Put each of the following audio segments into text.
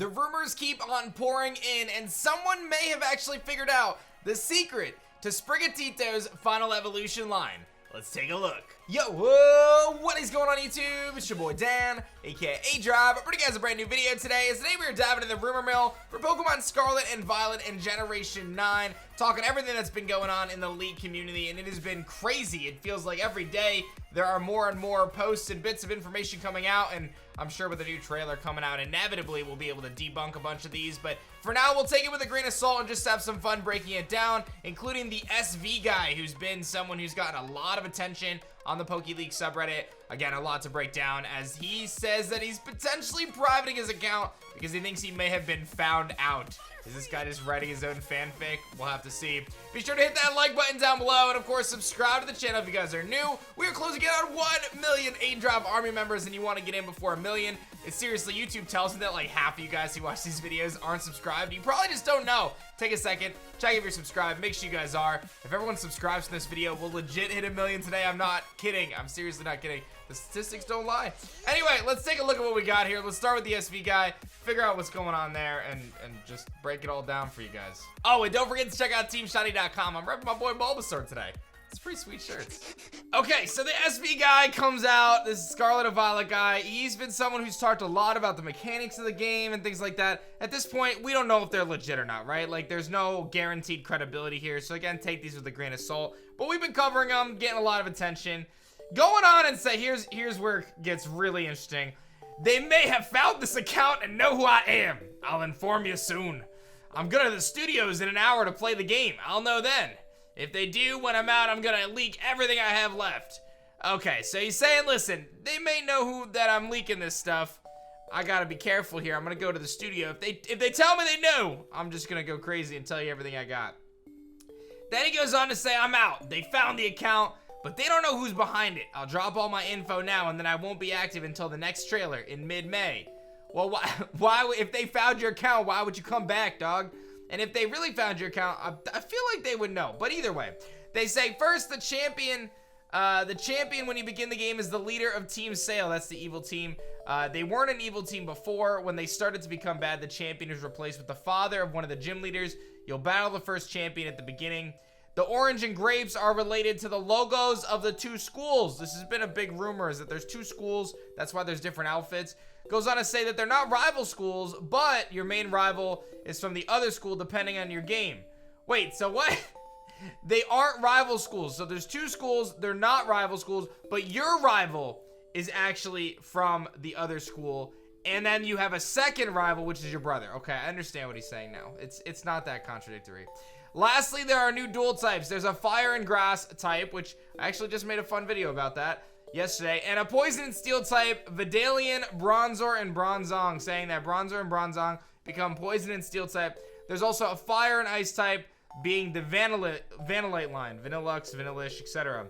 The rumors keep on pouring in, and someone may have actually figured out the secret to Sprigatito's final evolution line. Let's take a look. Yo, whoa, what is going on YouTube? It's your boy Dan, aka A-Drive. I'm bringing you guys a brand new video today. As today we are diving in the rumor mill for Pokemon Scarlet and Violet and Generation 9, talking everything that's been going on in the League community, and it has been crazy. It feels like every day there are more and more posts and bits of information coming out, and I'm sure with a new trailer coming out, inevitably we'll be able to debunk a bunch of these, but for now we'll take it with a grain of salt and just have some fun breaking it down, including the SV guy, who's been someone who's gotten a lot of attention on the PokeLeague subreddit. Again, a lot to break down, as he says that he's potentially privating his account because he thinks he may have been found out. Is this guy just writing his own fanfic? We'll have to see. Be sure to hit that like button down below, and of course subscribe to the channel if you guys are new. We are closing in on 1 million A-Drive Army members, and you want to get in before 1 million. It's seriously, YouTube tells me that like half of you guys who watch these videos aren't subscribed. You probably just don't know. Take a second, check if you're subscribed, make sure you guys are. If everyone subscribes to this video, we'll legit hit 1 million today. I'm not kidding. I'm seriously not kidding. The statistics don't lie. Anyway, let's take a look at what we got here. Let's start with the SV guy, figure out what's going on there, and just break it all down for you guys. Oh, and don't forget to check out TeamShiny.com. I'm repping my boy Bulbasaur today. It's pretty sweet shirts. Okay, so the SV guy comes out, this Scarlet and Violet guy. He's been someone who's talked a lot about the mechanics of the game and things like that. At this point, we don't know if they're legit or not, right? Like, there's no guaranteed credibility here, so again, take these with a grain of salt. But we've been covering them, getting a lot of attention. Going on and say, here's where it gets really interesting. They may have found this account and know who I am. I'll inform you soon. I'm going to the studios in an hour to play the game. I'll know then. If they do, when I'm out, I'm gonna leak everything I have left. Okay, so he's saying, listen, they may know that I'm leaking this stuff. I gotta be careful here. I'm gonna go to the studio. If they tell me they know, I'm just gonna go crazy and tell you everything I got. Then he goes on to say, I'm out. They found the account, but they don't know who's behind it. I'll drop all my info now, and then I won't be active until the next trailer in mid-May. Well, why, if they found your account, why would you come back, dog? And if they really found your account, I feel like they would know. But either way, they say first the champion when you begin the game is the leader of Team Sale. That's the evil team. They weren't an evil team before. When they started to become bad, the champion is replaced with the father of one of the gym leaders. You'll battle the first champion at the beginning. The orange and grapes are related to the logos of the 2 schools. This has been a big rumor, is that there's 2 schools. That's why there's different outfits. Goes on to say that they're not rival schools, but your main rival is from the other school depending on your game. Wait, so what? They aren't rival schools. So there's 2 schools, they're not rival schools, but your rival is actually from the other school. And then you have a second rival, which is your brother. Okay, I understand what he's saying now. It's not that contradictory. Lastly, there are new dual types. There's a fire and grass type, which I actually just made a fun video about that yesterday, and a poison and steel type, Vidalian, Bronzor, and Bronzong, saying that Bronzor and Bronzong become poison and steel type. There's also a fire and ice type, being the Vanillite line, Vanillux, Vanillish, etc.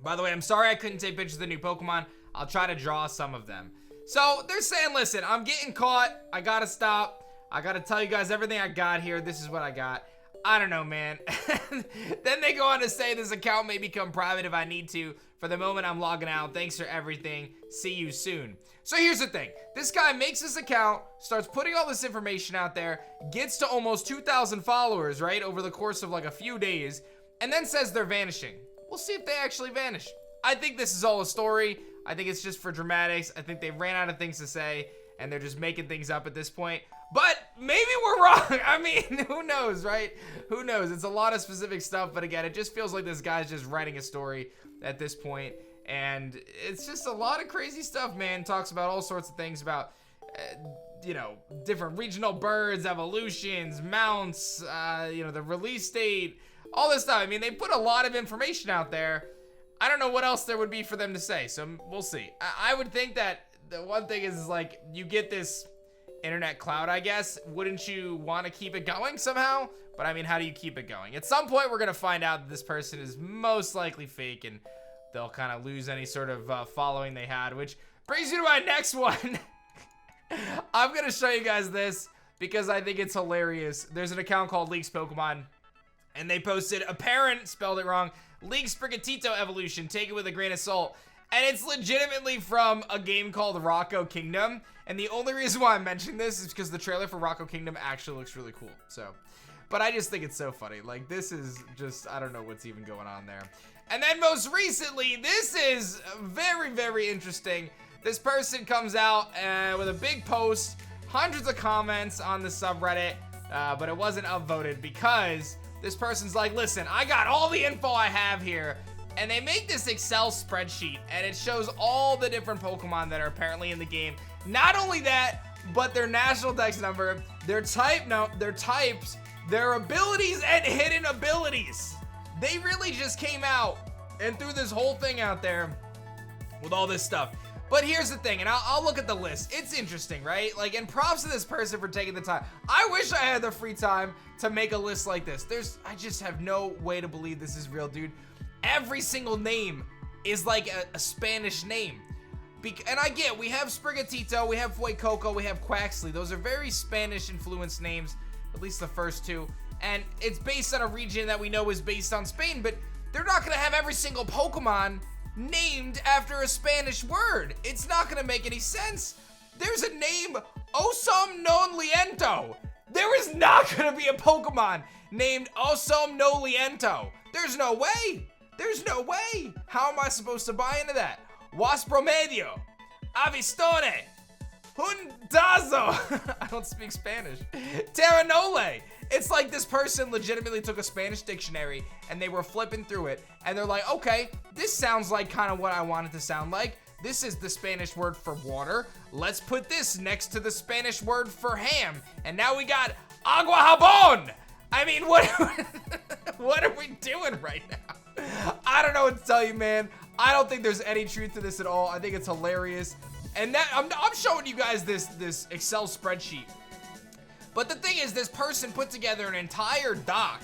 By the way, I'm sorry I couldn't take pictures of the new Pokemon. I'll try to draw some of them. So they're saying, listen, I'm getting caught. I gotta stop. I gotta tell you guys everything I got here. This is what I got. I don't know, man. Then they go on to say this account may become private if I need to. For the moment, I'm logging out. Thanks for everything. See you soon. So here's the thing. This guy makes this account, starts putting all this information out there, gets to almost 2,000 followers, right, over the course of like a few days, and then says they're vanishing. We'll see if they actually vanish. I think this is all a story. I think it's just for dramatics. I think they ran out of things to say, and they're just making things up at this point. But maybe we're wrong. I mean, who knows, right? Who knows? It's a lot of specific stuff, but again, it just feels like this guy's just writing a story at this point, and it's just a lot of crazy stuff, man. Talks about all sorts of things about, you know, different regional birds, evolutions, mounts, you know, the release date, all this stuff. I mean, they put a lot of information out there. I don't know what else there would be for them to say, so we'll see. I would think that the one thing is like, you get this internet cloud, I guess. Wouldn't you want to keep it going somehow? But I mean, how do you keep it going? At some point, we're going to find out that this person is most likely fake, and they'll kind of lose any sort of following they had, which brings me to my next one. I'm going to show you guys this because I think it's hilarious. There's an account called Leaks Pokemon, and they posted a parent spelled it wrong. Leaks Sprigatito evolution. Take it with a grain of salt. And it's legitimately from a game called Rocco Kingdom. And the only reason why I'm mentioning this is because the trailer for Rocco Kingdom actually looks really cool. So, but I just think it's so funny. Like, this is just, I don't know what's even going on there. And then most recently, this is very, very interesting. This person comes out with a big post, hundreds of comments on the subreddit, but it wasn't upvoted because this person's like, listen, I got all the info I have here. And they make this Excel spreadsheet, and it shows all the different Pokemon that are apparently in the game. Not only that, but their national dex number, their types, their abilities, and hidden abilities. They really just came out and threw this whole thing out there with all this stuff. But here's the thing, and I'll look at the list. It's interesting, right? Like, and props to this person for taking the time. I wish I had the free time to make a list like this. I just have no way to believe this is real, dude. Every single name is like a Spanish name. And I get, we have Sprigatito, we have Fuecoco, we have Quaxley. Those are very Spanish influenced names, at least the first two. And it's based on a region that we know is based on Spain, but they're not gonna have every single Pokemon named after a Spanish word. It's not gonna make any sense. There's a name, Osomnoliento. There is not gonna be a Pokemon named Osomnoliento. There's no way. There's no way. How am I supposed to buy into that? Waspromedio, Avistone, Hundazo. I don't speak Spanish. Terranole. It's like this person legitimately took a Spanish dictionary and they were flipping through it and they're like, okay, this sounds like kind of what I want it to sound like. This is the Spanish word for water. Let's put this next to the Spanish word for ham. And now we got agua jabon. I mean, what are we doing right now? I don't know what to tell you, man. I don't think there's any truth to this at all. I think it's hilarious. And that I'm showing you guys this Excel spreadsheet. But the thing is, this person put together an entire doc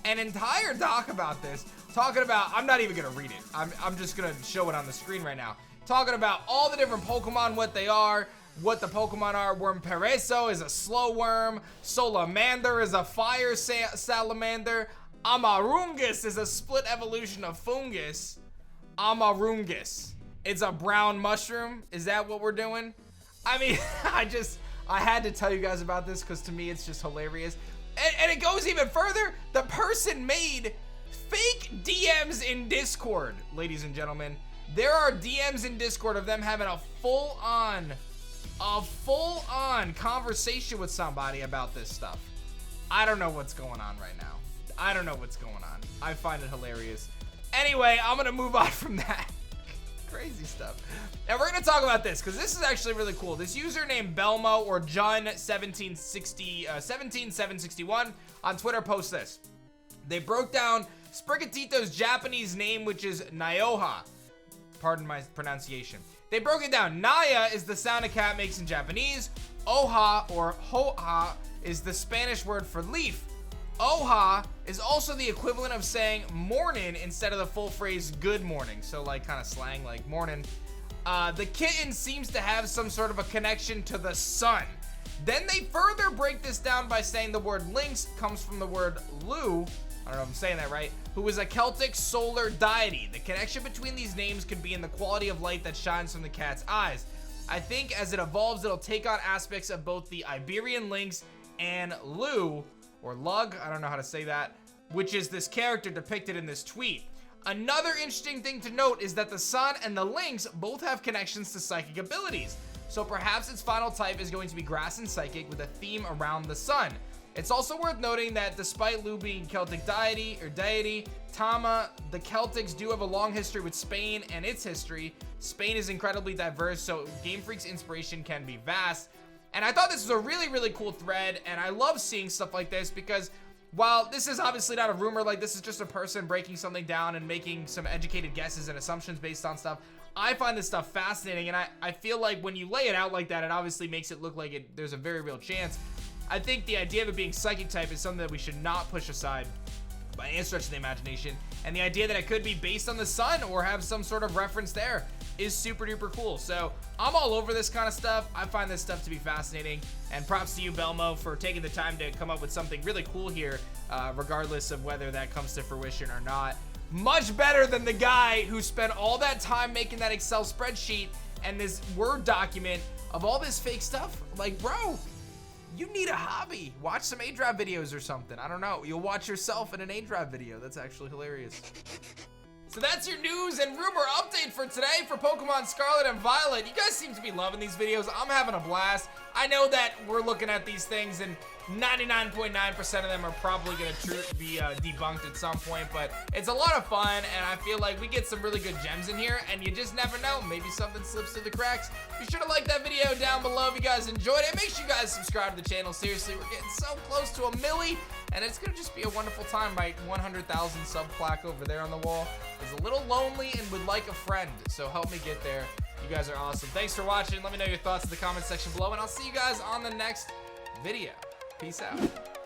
about this, talking about, I'm not even gonna read it. I'm just gonna show it on the screen right now. Talking about all the different Pokemon, what they are, what the Pokemon are. Wurmpereso is a slow worm. Solamander is a fire salamander. Amarungus is a split evolution of fungus. Amarungus. It's a brown mushroom. Is that what we're doing? I mean, I had to tell you guys about this because to me it's just hilarious. And it goes even further. The person made fake DMs in Discord, ladies and gentlemen. There are DMs in Discord of them having a full-on conversation with somebody about this stuff. I don't know what's going on right now. I don't know what's going on. I find it hilarious. Anyway, I'm gonna move on from that. Crazy stuff. And we're gonna talk about this because this is actually really cool. This user named Belmo or Jun17761 on Twitter posts this. They broke down Sprigatito's Japanese name, which is Nioha. Pardon my pronunciation. They broke it down. Naya is the sound a cat makes in Japanese. Oha or Hoha is the Spanish word for leaf. Oha is also the equivalent of saying morning instead of the full phrase good morning. So like kind of slang like morning. The kitten seems to have some sort of a connection to the sun. Then they further break this down by saying the word lynx comes from the word Lu, I don't know if I'm saying that right, who is a Celtic solar deity. The connection between these names could be in the quality of light that shines from the cat's eyes. I think as it evolves, it'll take on aspects of both the Iberian lynx and Lu, or Lug, I don't know how to say that, which is this character depicted in this tweet. Another interesting thing to note is that the sun and the lynx both have connections to psychic abilities. So perhaps its final type is going to be grass and psychic with a theme around the sun. It's also worth noting that despite Lu being Celtic deity, Tama, the Celtics do have a long history with Spain and its history. Spain is incredibly diverse, so Game Freak's inspiration can be vast. And I thought this was a really, really cool thread, and I love seeing stuff like this because while this is obviously not a rumor, like this is just a person breaking something down and making some educated guesses and assumptions based on stuff, I find this stuff fascinating, and I feel like when you lay it out like that, it obviously makes it look like there's a very real chance. I think the idea of it being psychic type is something that we should not push aside by any stretch of the imagination, and the idea that it could be based on the sun or have some sort of reference there is super duper cool. So I'm all over this kind of stuff. I find this stuff to be fascinating, and props to you, Belmo, for taking the time to come up with something really cool here, regardless of whether that comes to fruition or not. much better than the guy who spent all that time making that Excel spreadsheet and this Word document of all this fake stuff. Like, bro, you need a hobby. Watch some A-Drive videos or something. I don't know. You'll watch yourself in an A-Drive video. That's actually hilarious. So that's your news and rumor update for today for Pokemon Scarlet and Violet. You guys seem to be loving these videos. I'm having a blast. I know that we're looking at these things and 99.9% of them are probably gonna be debunked at some point, but it's a lot of fun and I feel like we get some really good gems in here and you just never know, maybe something slips through the cracks. Be sure to like that video down below if you guys enjoyed it. Make sure you guys subscribe to the channel. Seriously, we're getting so close to 1 milli and it's gonna just be a wonderful time. My 100,000 sub plaque over there on the wall is a little lonely and would like a friend, so help me get there. You guys are awesome. Thanks for watching. Let me know your thoughts in the comment section below and I'll see you guys on the next video. Peace out.